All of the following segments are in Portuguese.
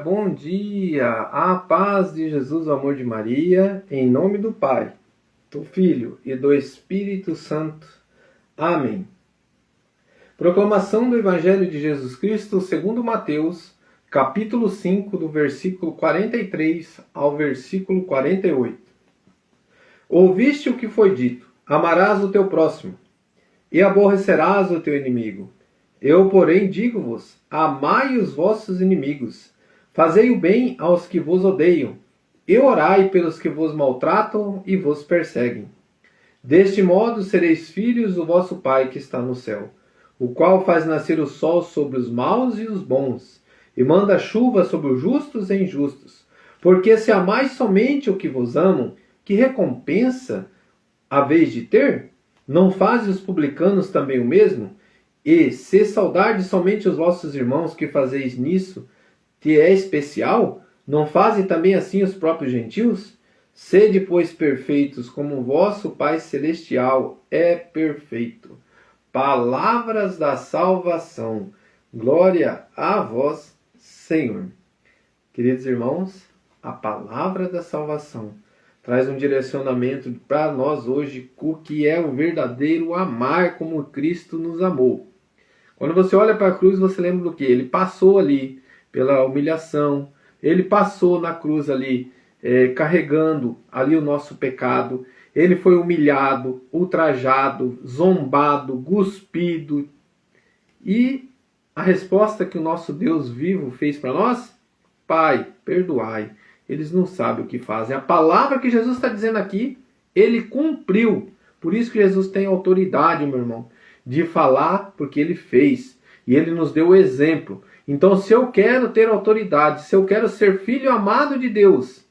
Bom dia, a paz de Jesus, o amor de Maria, em nome do Pai, do Filho e do Espírito Santo. Amém. Proclamação do Evangelho de Jesus Cristo segundo Mateus, capítulo 5, do versículo 43 ao versículo 48. Ouviste o que foi dito: amarás o teu próximo e aborrecerás o teu inimigo. Eu, porém, digo-vos: amai os vossos inimigos, fazei o bem aos que vos odeiam, e orai pelos que vos maltratam e vos perseguem. Deste modo sereis filhos do vosso Pai que está no céu, o qual faz nascer o sol sobre os maus e os bons, e manda chuva sobre os justos e injustos. Porque se amais somente o que vos amam, que recompensa haveis de ter? Não fazem os publicanos também o mesmo? E se saudardes somente os vossos irmãos, que fazeis nisso, que é especial, não fazem também assim os próprios gentios? Sede, pois, perfeitos, como o vosso Pai Celestial é perfeito. Palavras da salvação. Glória a vós, Senhor. Queridos irmãos, a palavra da salvação traz um direcionamento para nós hoje, o que é o verdadeiro amar como Cristo nos amou. Quando você olha para a cruz, você lembra do que? Ele passou ali pela humilhação, ele passou na cruz ali, carregando ali o nosso pecado, ele foi humilhado, ultrajado, zombado, cuspido. E a resposta que o nosso Deus vivo fez para nós? Pai, perdoai, eles não sabem o que fazem. A palavra que Jesus está dizendo aqui, ele cumpriu. Por isso que Jesus tem autoridade, meu irmão, de falar, porque ele fez. E ele nos deu o exemplo. Então, se eu quero ter autoridade, se eu quero ser filho amado de Deus,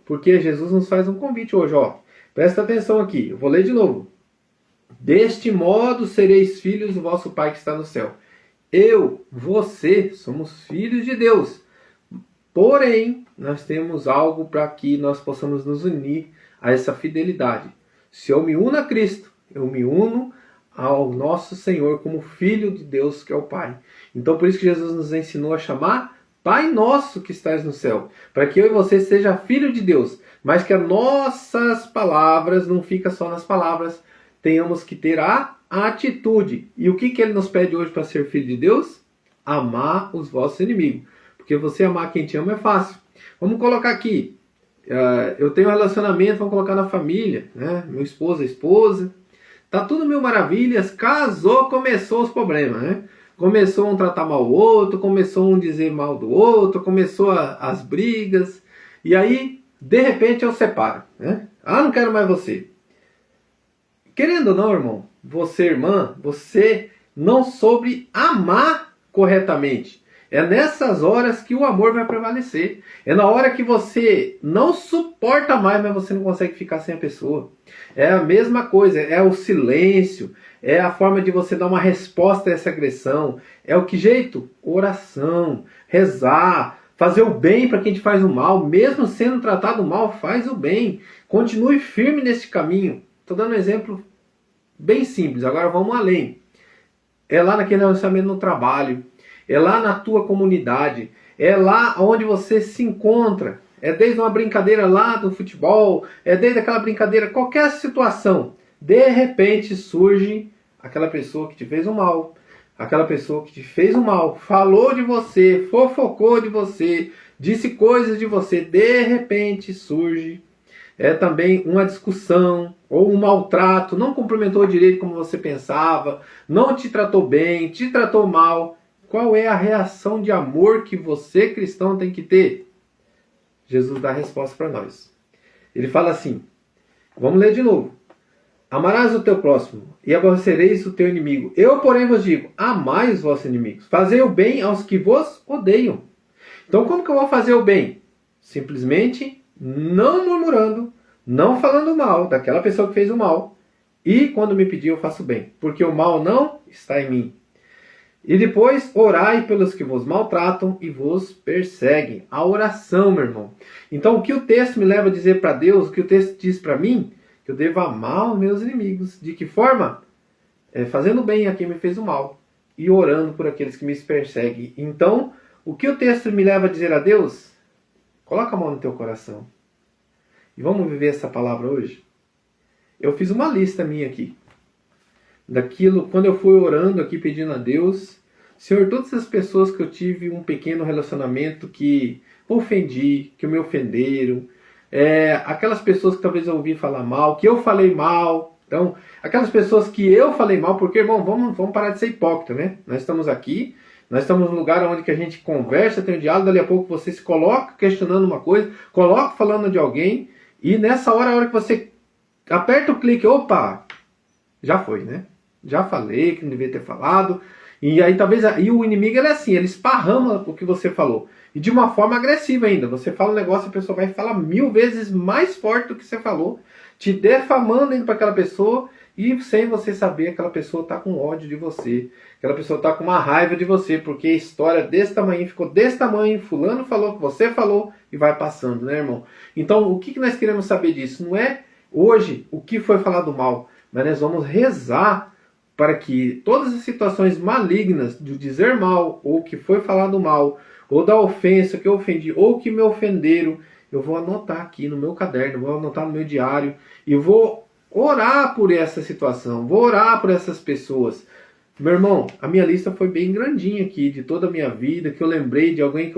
porque Jesus nos faz um convite hoje, ó. Presta atenção aqui, eu vou ler de novo. Deste modo sereis filhos do vosso Pai que está no céu. Eu, você, somos filhos de Deus. Porém, nós temos algo para que nós possamos nos unir a essa fidelidade. Se eu me uno a Cristo, eu me uno ao nosso Senhor como Filho de Deus, que é o Pai. Então, por isso que Jesus nos ensinou a chamar Pai Nosso que estás no céu, para que eu e você seja filho de Deus, mas que as nossas palavras não fiquem só nas palavras, tenhamos que ter a atitude. E o que Ele nos pede hoje para ser filho de Deus? Amar os vossos inimigos. Porque você amar quem te ama é fácil. Vamos colocar aqui, eu tenho um relacionamento, vamos colocar na família, né? Meu esposo, a esposa, tá tudo mil maravilhas, casou, começou os problemas, né? Começou um tratar mal o outro, começou um dizer mal do outro, começou as brigas, e aí, de repente, eu separo, né? Ah, não quero mais você. Querendo ou não, irmão, você, irmã, você não soube amar corretamente. É nessas horas que o amor vai prevalecer. É na hora que você não suporta mais, mas você não consegue ficar sem a pessoa. É a mesma coisa, é o silêncio, é a forma de você dar uma resposta a essa agressão. É o que jeito? Oração, rezar, fazer o bem para quem te faz o mal. Mesmo sendo tratado mal, faz o bem. Continue firme nesse caminho. Estou dando um exemplo bem simples, agora vamos além. É lá naquele relacionamento no trabalho, é lá na tua comunidade, é lá onde você se encontra, é desde uma brincadeira lá do futebol, é desde aquela brincadeira, qualquer situação, de repente surge aquela pessoa que te fez o mal, aquela pessoa que te fez o mal, falou de você, fofocou de você, disse coisas de você, de repente surge também uma discussão ou um maltrato, não cumprimentou direito como você pensava, não te tratou bem, te tratou mal. Qual é a reação de amor que você, cristão, tem que ter? Jesus dá a resposta para nós. Ele fala assim, vamos ler de novo. Amarás o teu próximo e aborrecereis o teu inimigo. Eu, porém, vos digo, amai os vossos inimigos. Fazei o bem aos que vos odeiam. Então, como que eu vou fazer o bem? Simplesmente não murmurando, não falando mal daquela pessoa que fez o mal. E quando me pedir, eu faço bem. Porque o mal não está em mim. E depois, orai pelos que vos maltratam e vos perseguem. A oração, meu irmão. Então, o que o texto me leva a dizer para Deus, o que o texto diz para mim, que eu devo amar os meus inimigos. De que forma? Fazendo bem a quem me fez o mal e orando por aqueles que me perseguem. Então, o que o texto me leva a dizer a Deus? Coloca a mão no teu coração. E vamos viver essa palavra hoje? Eu fiz uma lista minha aqui. Daquilo, quando eu fui orando aqui pedindo a Deus, Senhor, todas as pessoas que eu tive um pequeno relacionamento que ofendi, que me ofenderam, aquelas pessoas que talvez eu ouvi falar mal, que eu falei mal. Então, aquelas pessoas que eu falei mal, porque, irmão, vamos parar de ser hipócrita, né? Nós estamos aqui, nós estamos num lugar onde que a gente conversa, tem um diálogo, dali a pouco você se coloca questionando uma coisa, coloca falando de alguém, e nessa hora, a hora que você aperta o clique, opa, já foi, né? Já falei que não devia ter falado. E aí talvez o inimigo ele é assim, ele esparrama o que você falou. E de uma forma agressiva ainda. Você fala um negócio, a pessoa vai falar 1000 vezes mais forte do que você falou, te defamando indo para aquela pessoa, e sem você saber, aquela pessoa está com ódio de você. Aquela pessoa está com uma raiva de você, porque a história desse tamanho ficou desse tamanho, fulano falou que você falou, e vai passando, né, irmão? Então, o que nós queremos saber disso? Não é hoje o que foi falado mal, mas nós vamos rezar para que todas as situações malignas de dizer mal, ou que foi falado mal, ou da ofensa que eu ofendi, ou que me ofenderam, eu vou anotar aqui no meu caderno, vou anotar no meu diário, e vou orar por essa situação, vou orar por essas pessoas. Meu irmão, a minha lista foi bem grandinha aqui, de toda a minha vida, que eu lembrei de alguém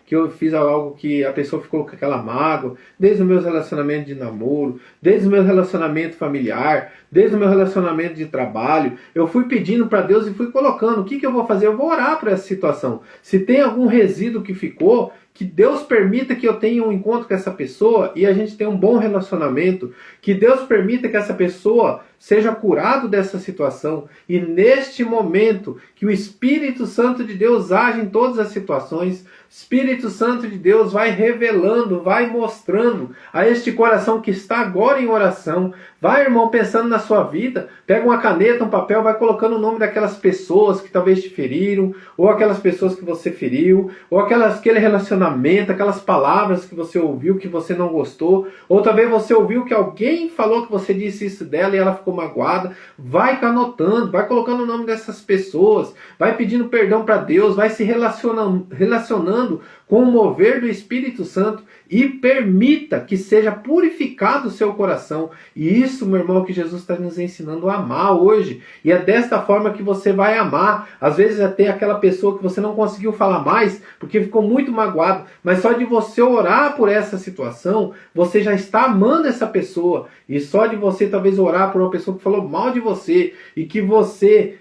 que eu fiz algo que a pessoa ficou com aquela mágoa, desde o meu relacionamento de namoro, desde o meu relacionamento familiar, desde o meu relacionamento de trabalho. Eu fui pedindo para Deus e fui colocando, o que eu vou fazer? Eu vou orar para essa situação. Se tem algum resíduo que ficou, que Deus permita que eu tenha um encontro com essa pessoa e a gente tenha um bom relacionamento, que Deus permita que essa pessoa seja curado dessa situação, e neste momento que o Espírito Santo de Deus age em todas as situações, Espírito Santo de Deus vai revelando, vai mostrando a este coração que está agora em oração. Vai, irmão, pensando na sua vida, pega uma caneta, um papel, vai colocando o nome daquelas pessoas que talvez te feriram, ou aquelas pessoas que você feriu, ou aquele relacionamento, aquelas palavras que você ouviu que você não gostou, ou talvez você ouviu que alguém falou que você disse isso dela e ela ficou magoada. Vai anotando, vai colocando o nome dessas pessoas, vai pedindo perdão para Deus, vai se relacionando com o mover do Espírito Santo, e permita que seja purificado o seu coração. E isso, meu irmão, que Jesus está nos ensinando a amar hoje. E é desta forma que você vai amar. Às vezes até aquela pessoa que você não conseguiu falar mais, porque ficou muito magoado, mas só de você orar por essa situação, você já está amando essa pessoa. E só de você talvez orar por uma pessoa que falou mal de você, e que você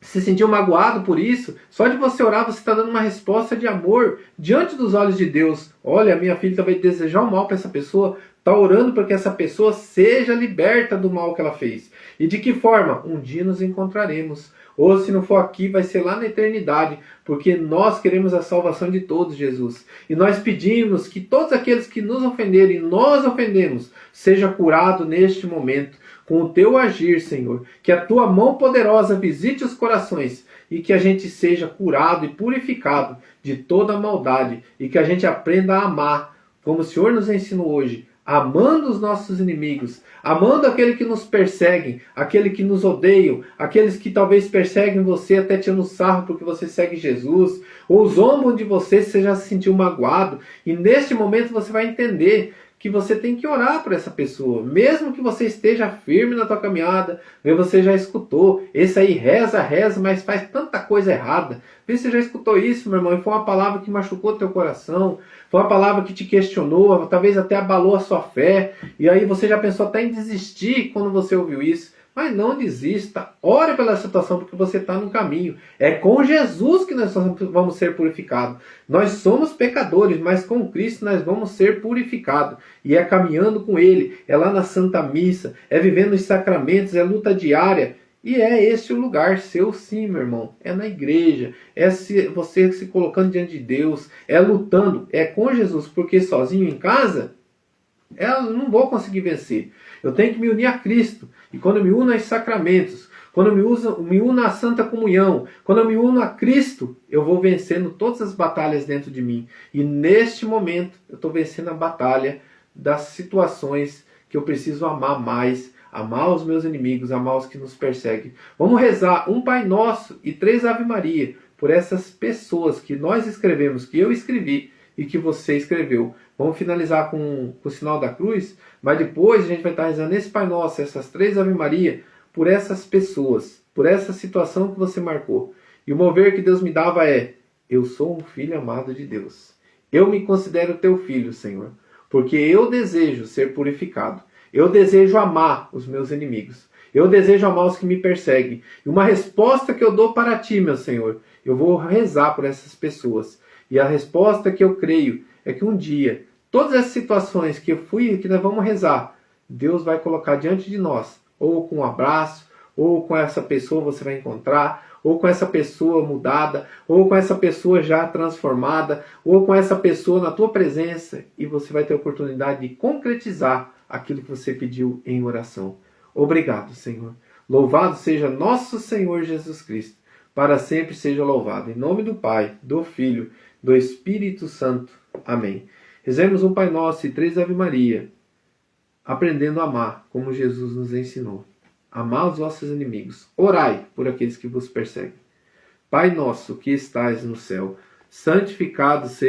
se sentiu magoado por isso, só de você orar, você está dando uma resposta de amor diante dos olhos de Deus. Olha, minha filha talvez desejar o mal para essa pessoa, está orando para que essa pessoa seja liberta do mal que ela fez. E de que forma? Um dia nos encontraremos. Ou se não for aqui, vai ser lá na eternidade, porque nós queremos a salvação de todos, Jesus. E nós pedimos que todos aqueles que nos ofenderam e nós ofendemos, seja curado neste momento, com o teu agir, Senhor. Que a tua mão poderosa visite os corações e que a gente seja curado e purificado de toda maldade, e que a gente aprenda a amar, como o Senhor nos ensinou hoje, amando os nossos inimigos, amando aquele que nos perseguem, aquele que nos odeiam, aqueles que talvez perseguem você até tirando sarro porque você segue Jesus, ou zombam de você se você já se sentiu magoado. E neste momento você vai entender que você tem que orar por essa pessoa, mesmo que você esteja firme na tua caminhada, você já escutou, esse aí reza, mas faz tanta coisa errada. Vê se você já escutou isso, meu irmão, e foi uma palavra que machucou teu coração, foi uma palavra que te questionou, talvez até abalou a sua fé, e aí você já pensou até em desistir quando você ouviu isso. Mas não desista, ore pela situação, porque você está no caminho. É com Jesus que nós vamos ser purificados. Nós somos pecadores, mas com Cristo nós vamos ser purificados. E é caminhando com Ele, é lá na Santa Missa, é vivendo os sacramentos, é luta diária. E é esse o lugar seu, sim, meu irmão. É na igreja, é você se colocando diante de Deus, é lutando, é com Jesus, porque sozinho em casa, eu não vou conseguir vencer. Eu tenho que me unir a Cristo. E quando eu me uno aos sacramentos, quando eu me uno à Santa Comunhão, quando eu me uno a Cristo, eu vou vencendo todas as batalhas dentro de mim. E neste momento, eu estou vencendo a batalha das situações que eu preciso amar mais, amar os meus inimigos, amar os que nos perseguem. Vamos rezar um Pai Nosso e 3 Ave Maria por essas pessoas que nós escrevemos, que eu escrevi e que você escreveu. Vamos finalizar com o sinal da cruz, mas depois a gente vai estar rezando esse Pai Nosso, essas 3 Ave Maria, por essas pessoas, por essa situação que você marcou. E o mover que Deus me dava é: eu sou um filho amado de Deus. Eu me considero teu filho, Senhor, porque eu desejo ser purificado. Eu desejo amar os meus inimigos. Eu desejo amar os que me perseguem. E uma resposta que eu dou para ti, meu Senhor, eu vou rezar por essas pessoas. E a resposta que eu creio é que um dia, todas as situações que nós vamos rezar, Deus vai colocar diante de nós, ou com um abraço, ou com essa pessoa você vai encontrar, ou com essa pessoa mudada, ou com essa pessoa já transformada, ou com essa pessoa na tua presença, e você vai ter a oportunidade de concretizar aquilo que você pediu em oração. Obrigado, Senhor. Louvado seja nosso Senhor Jesus Cristo. Para sempre seja louvado. Em nome do Pai, do Filho, do Espírito Santo. Amém. Rezemos um Pai Nosso e 3 Ave Maria, aprendendo a amar, como Jesus nos ensinou. Amar os vossos inimigos. Orai por aqueles que vos perseguem. Pai nosso que estais no céu, santificado seja